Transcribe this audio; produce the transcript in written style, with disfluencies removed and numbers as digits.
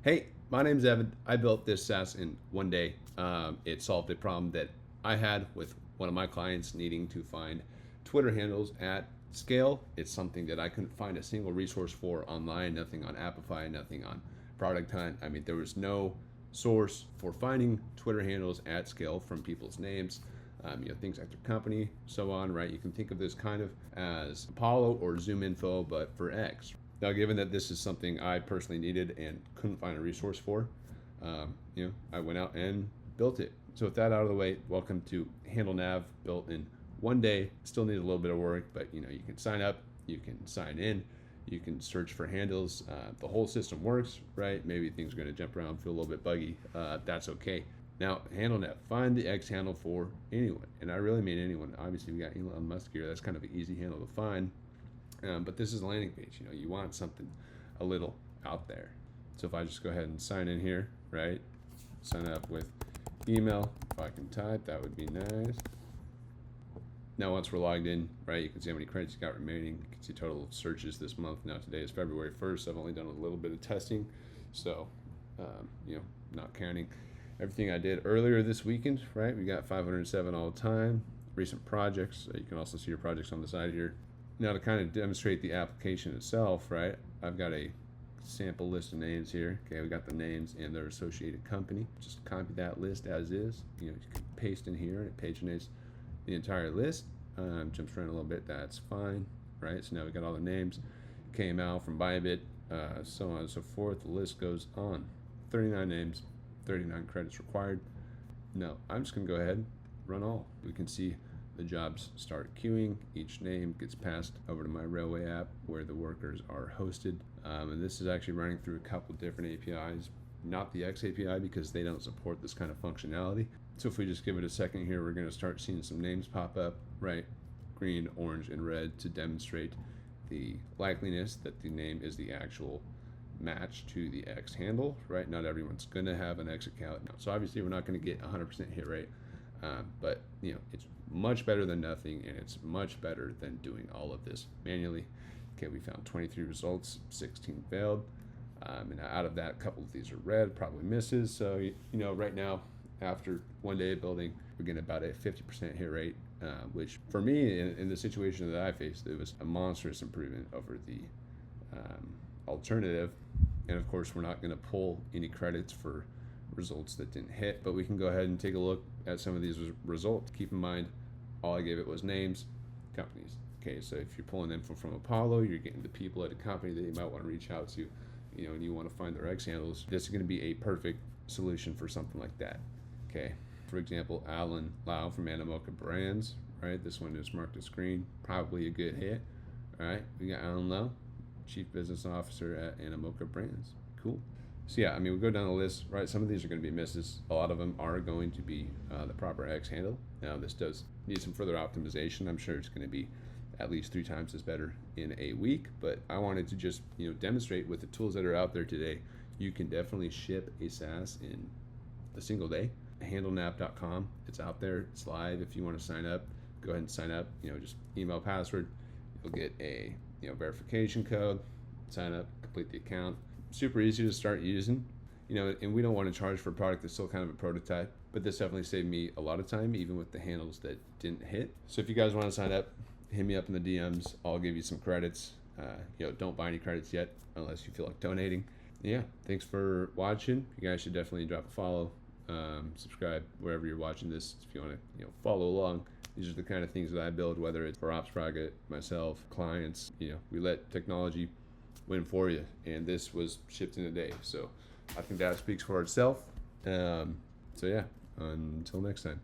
Hey, my name's Evan. I built this SaaS in one day. It solved a problem that I had with one of my clients needing to find Twitter handles at scale. It's something that I couldn't find a single resource for online, nothing on Appify, nothing on Product Hunt. I mean, there was no source for finding Twitter handles at scale from people's names. Things like their company, so on, right? You can think of this kind of as Apollo or Zoom info, but for X. Now, given that this is something I personally needed and couldn't find a resource for, I went out and built it. So with that out of the way, welcome to Handle Nav, built in one day. Still need a little bit of work, but you can sign up, you can sign in, you can search for handles. The whole system works, right? Maybe things are going to jump around, feel a little bit buggy. That's okay. Now, handle nav, find the X handle for anyone. And I really mean anyone. Obviously, we got Elon Musk here. That's kind of an easy handle to find. But this is a landing page. You want something a little out there. So if I just go ahead and sign in here, right? Sign up with email. If I can type, that would be nice. Now, once we're logged in, right, you can see how many credits you got remaining. You can see total searches this month. Now, today is February 1st. I've only done a little bit of testing. So, not counting everything I did earlier this weekend, right? We got 507 all time. Recent projects. You can also see your projects on the side here. Now, to kind of demonstrate the application itself, right, I've got a sample list of names here. Okay, we got the names and their associated company. Just copy that list as is. You can paste in here and it paginates the entire list. Jumps around a little bit, that's fine, right? So now we got all the names, KML from Bybit, so on and so forth. The list goes on. 39 names, 39 credits required. Now, I'm just gonna go ahead, run all. We can see the jobs start queuing. Each name gets passed over to my Railway app where the workers are hosted. And this is actually running through a couple different APIs, not the X API because they don't support this kind of functionality. So if we just give it a second here, we're gonna start seeing some names pop up, right? Green, orange, and red to demonstrate the likeliness that the name is the actual match to the X handle, right? Not everyone's gonna have an X account. So obviously we're not gonna get 100% hit rate. But it's much better than nothing, and it's much better than doing all of this manually. Okay, we found 23 results, 16 failed, and out of that, a couple of these are red, probably misses. So right now, after one day of building, we're getting about a 50% hit rate, which for me, in the situation that I faced, it was a monstrous improvement over the alternative. And of course, we're not going to pull any credits for results that didn't hit, but we can go ahead and take a look at some of these results. Keep in mind, all I gave it was names, companies. Okay, so if you're pulling info from Apollo, you're getting the people at a company that you might want to reach out to, and you want to find their X handles. This is going to be a perfect solution for something like that. Okay, for example, Alan Lau from Animoca Brands, right? This one is marked as green, probably a good hit. All right, we got Alan Lau, Chief Business Officer at Animoca Brands. Cool. So yeah, we go down the list, right? Some of these are going to be misses. A lot of them are going to be the proper X handle. Now this does need some further optimization. I'm sure it's going to be at least 3 times as better in a week, but I wanted to just demonstrate with the tools that are out there today, you can definitely ship a SaaS in a single day. HandleNav.com, it's out there, it's live. If you want to sign up, go ahead and sign up. Just email password. You'll get a verification code. Sign up, complete the account. Super easy to start using, and we don't want to charge for a product that's still kind of a prototype, but this definitely saved me a lot of time, even with the handles that didn't hit. So if you guys want to sign up, hit me up in the DMs. I'll give you some credits. Don't buy any credits yet unless you feel like donating. Yeah, thanks for watching. You guys should definitely drop a follow, subscribe wherever you're watching this if you want to follow along. These are the kind of things that I build, whether it's for Ops Project, myself, clients. We let technology win for you, and this was shipped in a day, so I think that speaks for itself. So yeah, until next time.